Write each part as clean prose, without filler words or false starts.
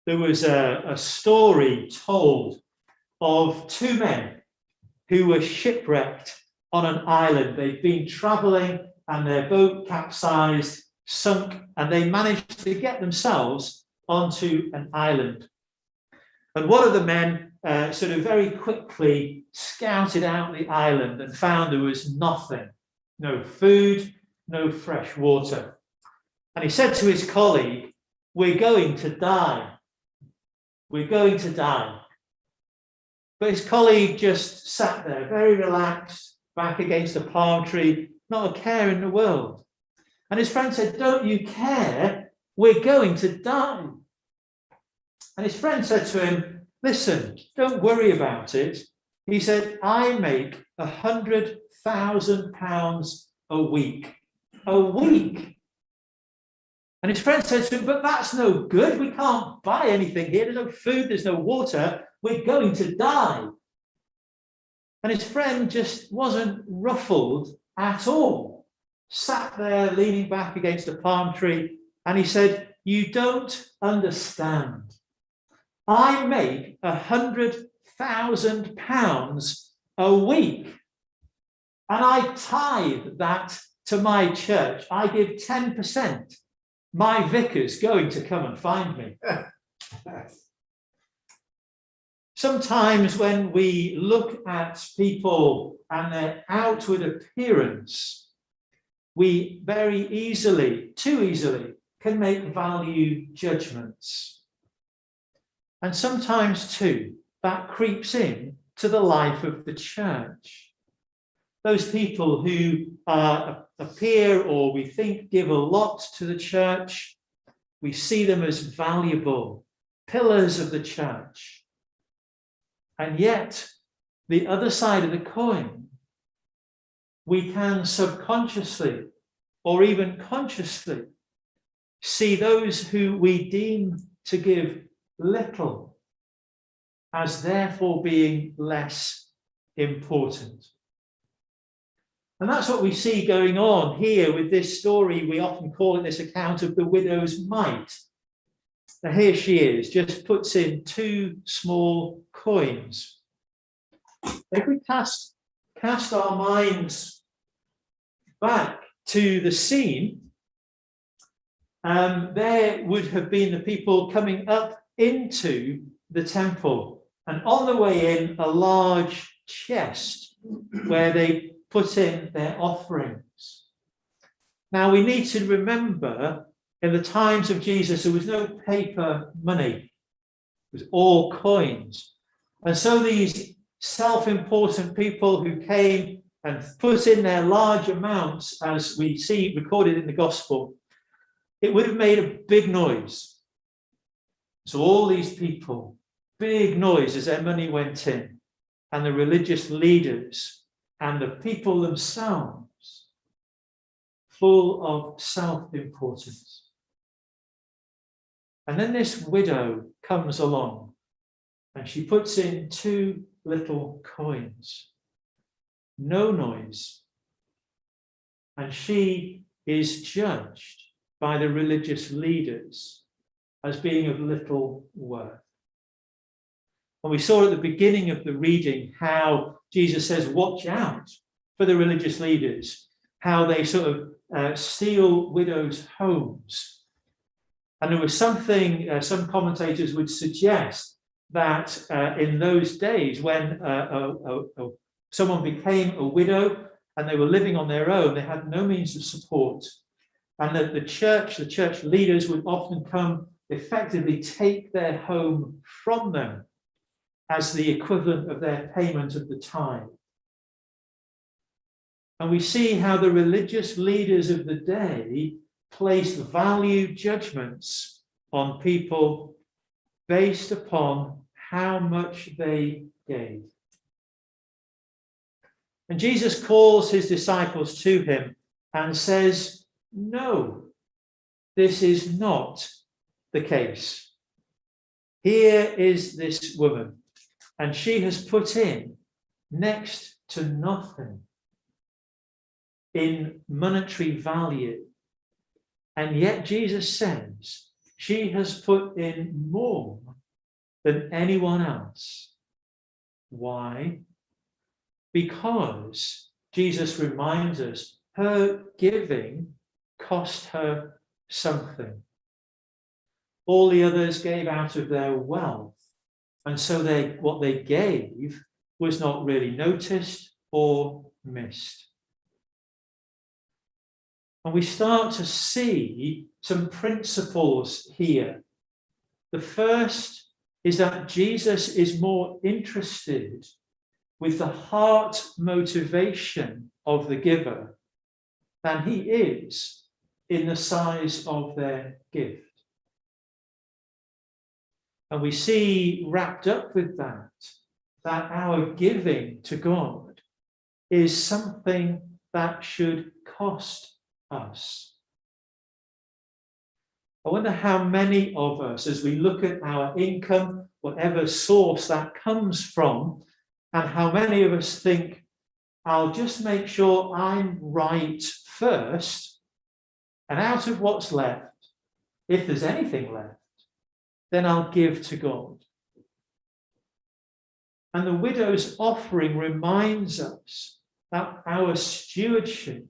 there was a story told of two men who were shipwrecked on an island. They'd been traveling and their boat capsized, sunk, and they managed to get themselves onto an island. And one of the men sort of very quickly scouted out the island and found there was nothing, no food, no fresh water. And he said to his colleague, "We're going to die. We're going to die." But his colleague just sat there, very relaxed, back against a palm tree, not a care in the world. And his friend said, "Don't you care? We're going to die." And his friend said to him, "Listen, don't worry about it." He said, "I make £100,000 a week. A week." And his friend said to him, "But that's no good. We can't buy anything here. There's no food, there's no water. We're going to die." And his friend just wasn't ruffled at all. Sat there leaning back against a palm tree. And he said, "You don't understand. I make £100,000 a week. And I tithe that to my church. I give 10%. My vicar's going to come and find me." Sometimes when we look at people and their outward appearance, we very easily, too easily, can make value judgments. And sometimes too, that creeps in to the life of the church. Those people who appear or we think give a lot to the church, we see them as valuable pillars of the church. And yet, the other side of the coin, we can subconsciously or even consciously see those who we deem to give little as therefore being less important. And that's what we see going on here with this story. We often call it this account of the widow's mite. Now here she is, just puts in 2 small coins. If we cast our minds back to the scene, there would have been the people coming up into the temple, and on the way in, a large chest where they put in their offerings. Now we need to remember, in the times of Jesus, there was no paper money. It was all coins. And so these self-important people who came and put in their large amounts, as we see recorded in the gospel, it would have made a big noise. So all these people, big noise as their money went in, and the religious leaders and the people themselves, full of self-importance. And then this widow comes along and she puts in 2 little coins. No noise. And she is judged by the religious leaders as being of little worth. And we saw at the beginning of the reading how Jesus says, watch out for the religious leaders, how they sort of steal widows' homes. And there was something, some commentators would suggest that in those days when someone became a widow and they were living on their own, they had no means of support. And that the church leaders would often come, effectively take their home from them as the equivalent of their payment of the tithe. And we see how the religious leaders of the day placed value judgments on people based upon how much they gave. And Jesus calls his disciples to him and says, no, this is not the case. Here is this woman, and she has put in next to nothing in monetary value. And yet Jesus says she has put in more than anyone else. Why? Because Jesus reminds us her giving cost her something. All the others gave out of their wealth, and so what they gave was not really noticed or missed. And we start to see some principles here. The first is that Jesus is more interested with the heart motivation of the giver than he is in the size of their gift. And we see wrapped up with that our giving to God is something that should cost us. I wonder how many of us, as we look at our income, whatever source that comes from, and how many of us think, I'll just make sure I'm right first, and out of what's left, if there's anything left, then I'll give to God. And the widow's offering reminds us that our stewardship,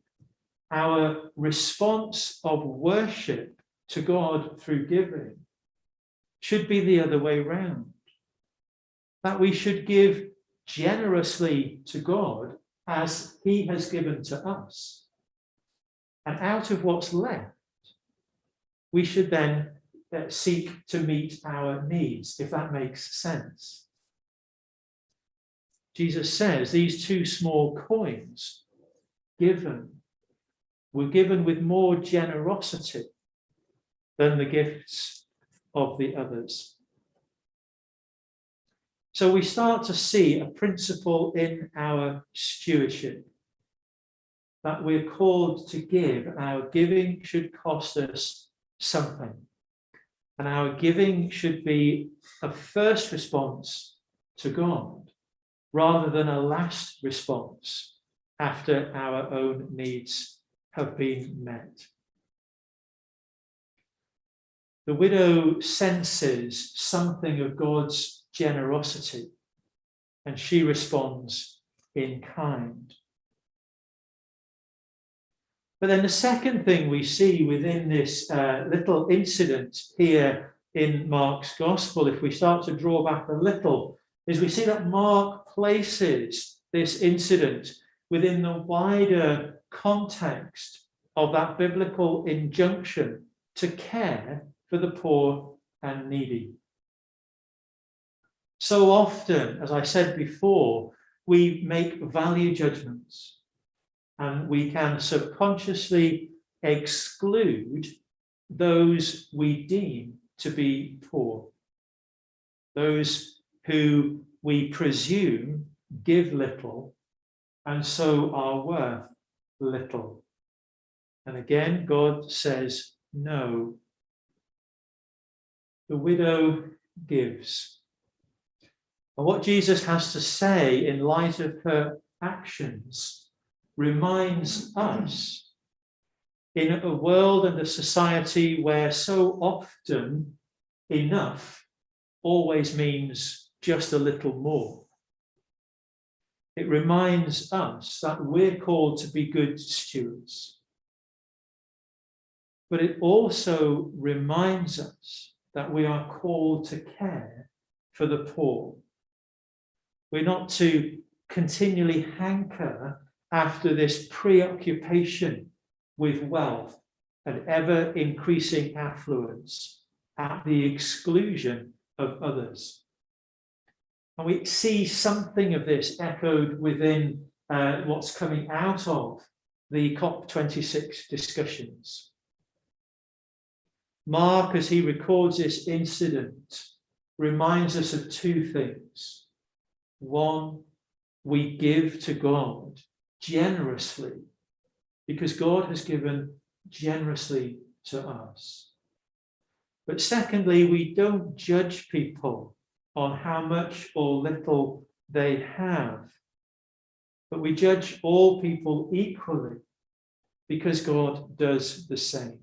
our response of worship to God through giving, should be the other way round. That we should give generously to God as he has given to us. And out of what's left, we should then seek to meet our needs, if that makes sense. Jesus says these two small coins were given with more generosity than the gifts of the others. So we start to see a principle in our stewardship that we're called to give, and our giving should cost us something. And our giving should be a first response to God rather than a last response after our own needs have been met. The widow senses something of God's generosity, and she responds in kind. But then the second thing we see within this little incident here in Mark's Gospel, if we start to draw back a little, is we see that Mark places this incident within the wider context of that biblical injunction to care for the poor and needy. So often, as I said before, we make value judgments, and we can subconsciously exclude those we deem to be poor, those who we presume give little and so are worth little. And again, God says no. The widow gives. And what Jesus has to say in light of her actions reminds us, in a world and a society where so often enough always means just a little more, it reminds us that we're called to be good stewards. But it also reminds us that we are called to care for the poor. We're not to continually hanker after this preoccupation with wealth and ever increasing affluence at the exclusion of others. And we see something of this echoed within what's coming out of the COP26 discussions. Mark, as he records this incident, reminds us of two things. One, we give to God generously because God has given generously to us. But secondly, we don't judge people on how much or little they have, but we judge all people equally because God does the same.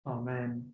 Amen.